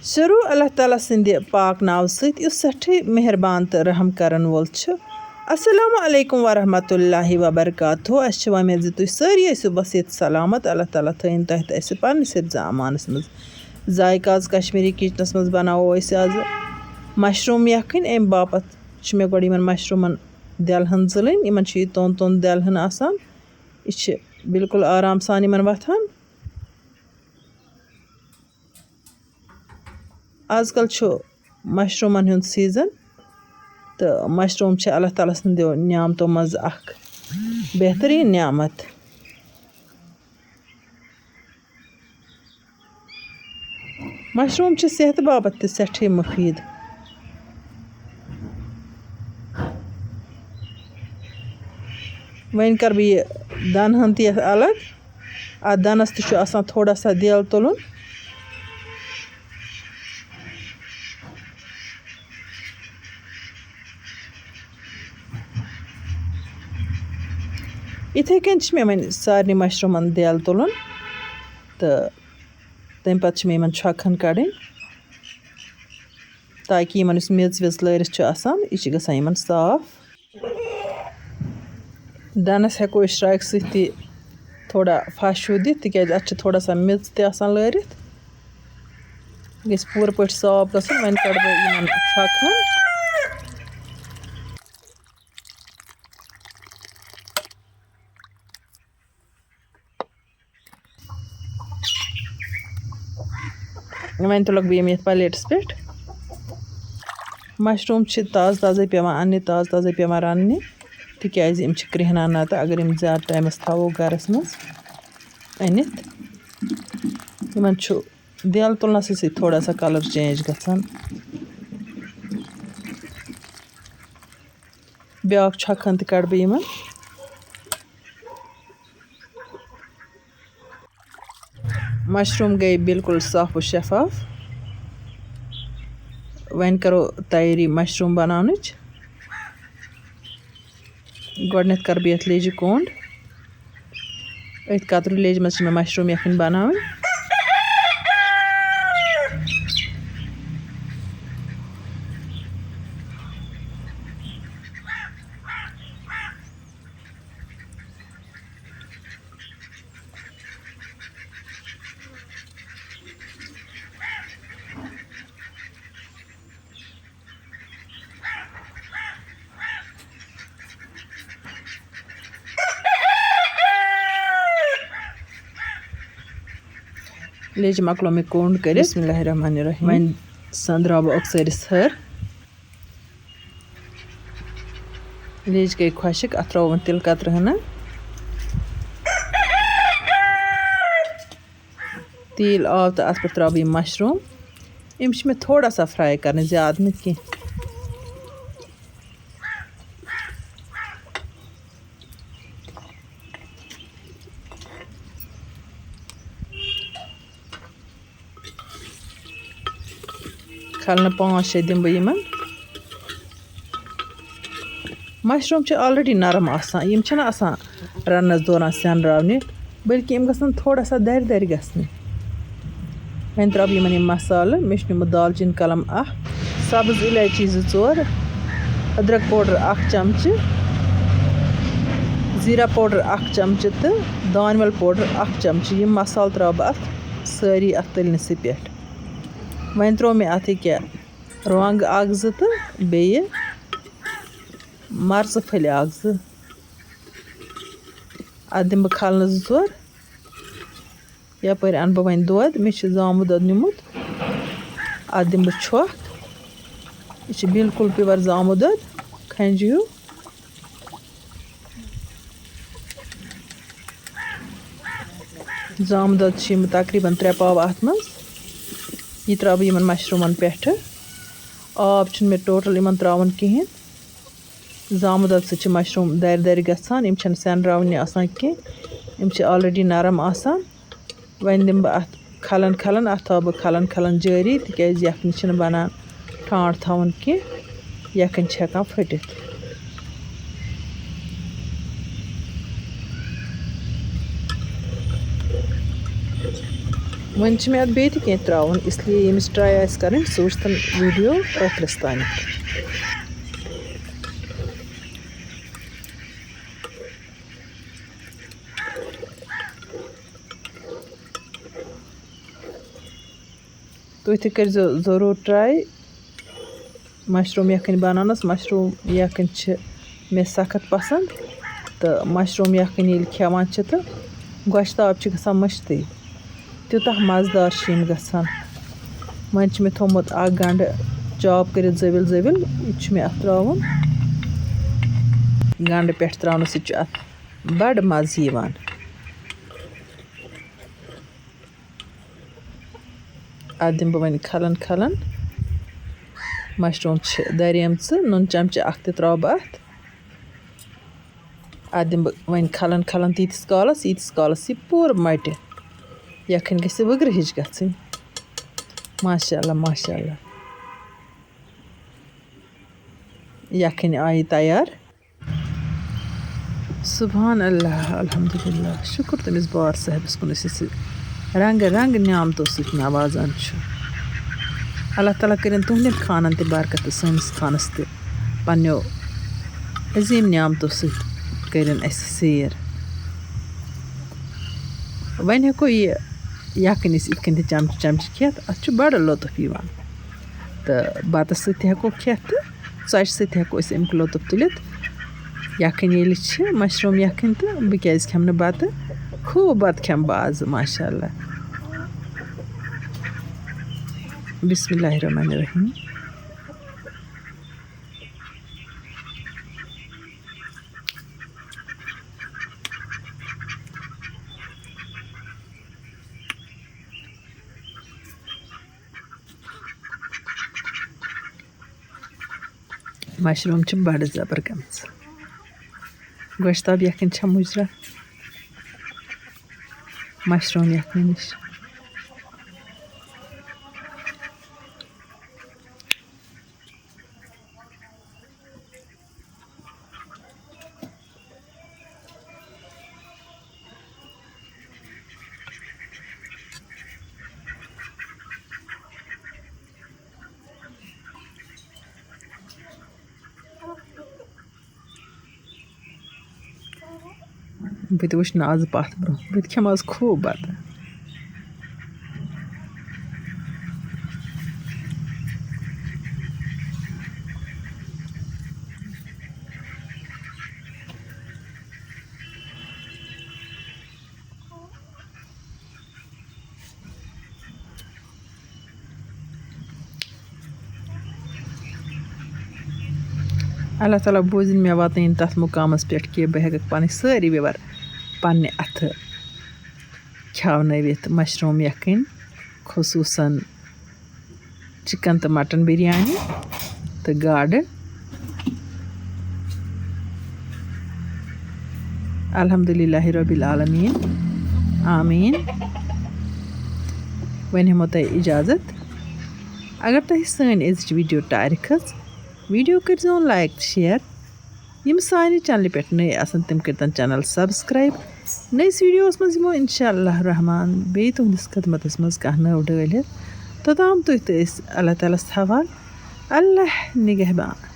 शुरू अल्लाह ताला सिंध पाक नाव सत इस सठी मेहरबान तो रहम करन वोल अस्सलामु अलैकुम वरहमतुल्लाहि वबरकातुहू अस उम्मीद तुम सारी ऐसो बस ये सलामत अल्लाह ताला थन तह पन्नस हिफ्ज़ अमानस मज जायका कश्मीरी किचनस मज बनावो आज मशरूम यखन अम बापत मे गो मशरूमन दिलहन जलन इन तोन तोन दिलहन आसान यह बिल्कुल आराम सान इन वथान आजकल मशरूमन हुंद सीजन तो मशरूम अल्लाह ताला सन्देव नियामतों मज बेहतरीन नियामत मशरूम सेहत बाबत ते सठी मुफीद वन कर बह दन ती अलग अ दनस ते थोड़ा सा दिल तुलन इथे कन मे वन सारे मशरूमन दिल तुलन तो तम पे मे छकन कड़न ताकि इन मेज वेज लरित यह गसान साफ दनस हेको श्राइक सी थोड़ा फश दिख तिक अत थोड़ा सा मेज लरित गई पूर पे साफ ग वन कड़ बह छकन वन तुलक बह ये प्लेटस पे मशरूम ताज़ ताज़े पेवान अन्ने ताज़ ताज़े पेवान रन्ने तिकाज यम कृहनान नत अगर यम ज़्यादा टाइमस थवो गरस मज अनित इन दिल तुलनस थोड़ा सा कलर चेंज गसान ब्या छकन तो कड़ बह मशरूम गई बिल्कुल साफ व शफाफ वन करो तैयारी मशरूम बनाने गोडनेथ कर बह ये लेज कोंड अथ कतरु लेज मज मशरूम यखन बनावन लेज मकलो मे कोंड कर बिस्मिल्लाहिर्रहमानिर्रहीम वन संद्रा बह अक्सरिस हर लेज गई खुशक अत त्रो तिल कतर हना तिल आव तो अत पे त्रा बह मशरूम यम मे थोड़ा सा फ्राई करने ज्यादा न कह खलन 5-6 दिन बह मशरूम ऑलरेडी नरम आसान रनस दौरान सेनरावने बल्कि यम गसन थोड़ा सा दर दर गसने वन त्रा बह मसाल मे निमुत दालचीन कलम सब्ज इलायची 2-4 अदरक पाउडर 1 चमचे जीरा पाउडर 1 चमचे तो दानवल पाउडर 1 चमचे यम मसाल त्रा बह अत सारी अत तलनस पे वन त्रो मे अत क्या रंग 1-2 तो बे मर्च फल 1-2 अत दिम बह खलन 2-4 यपर अन बह वन दोद मे जामुन दोद निमुत अत दिम बह छक यह बिल्कुल प्योर जामुन दोद खंज हूँ जामुन दोद तकरीबन 3 पाव अत मज यह त्रा बह मशरूमन पे आब मे टोटल इन त्रावन कहें जामुन दोद सह मशरूम दर दर गसान यम सेनरावने आसान कह यम ऑलरेडी नरम आसान वन दिम बह अत खलन खलन अत थव बह खलन खलन जारी तिकाज यखनी बनान ठांट थवन कह यखन हेकान फटित वहीं छे में अत बेटी के त्राउन इसलिए यमिस ट्राई आस करन सो वुच तन वीडियो ٲखरस तान तुह तह कर ज़रूर ट्राई मशरूम यखनी बनानस मशरूम यखनी छ मे सख्त पसंद तो मशरूम यखनी ये खेवान छ तो गोश्ताब छ गसान मश्ती तूतः मज़ेदार छ गसान वहीं छ मे थोमुत अ गंड चॉप कर ज़विल ज़विल यह मे अत त्राउन गंड पे त्राउन सत बड़ मज़ यिवान अत दिम बह खलन खलन मशरूम दरियमच नुन चमच अख त्राव बह अत दिम बह खलन खलन तीस कालस यह पूर मट यखन गि वग्र हिच गई माशाअल्लाह माशाअल्लाह यखन आई तैयार सुभान अल्लाह अल्हम्दुलिल्लाह शुक्र तमिस बार साहबस कुन रंग रंग न्यामतों सत नवाजान अल्लाह ताला करें तुहंदन खानन ते बरकत सानिस खानस ते पन्नो अजीम न्यामतों सत करें सैर वन हेको यह यखनिस इतकन चमच चमच खेत अत बड़ लुत्फ यिवान तो बतस सत हेको खेत तो षोच सत हेको अमिक लुत्फ तुलित यखन ये मशरूम यखन तो बह क्या खेम बत खूब बत खेम बाज माशाअल्लाह बिस्मिल्लाहिर्रहमानिर्रहीम मशरूम बड़ जबर गम गोश्ताब यखन मुजरा मशरूम यखनी नश बह वुच आज पथ ब्रो बह खेम आज खूब बत अल्लाह ताला बोजिन मे वातन तथ मुकामस पे कि बह हेक पन सारी व्यवर पन्ने अथ खेवनवित मशरूम यखन खुसूसन चिकन तो मटन बिरयानी तो गाड़ अल्हम्दुलिल्लाहि रब्बिल आलमीन आमीन वन हमो तह इजाज़त अगर तह सन अज वीडियो टायर खच वीडियो कर लाइक शेयर यम सानि चैनल पे नई आसन तम कर चैनल सब्सक्राइब नईस वीडियोस मज यमो इंशाअल्लाह रहमान बे तुहदिस खदमतस मज कह नव डलित तोताम तुह तो अल्लाह ताला हवाल अल्लाह निगहबान।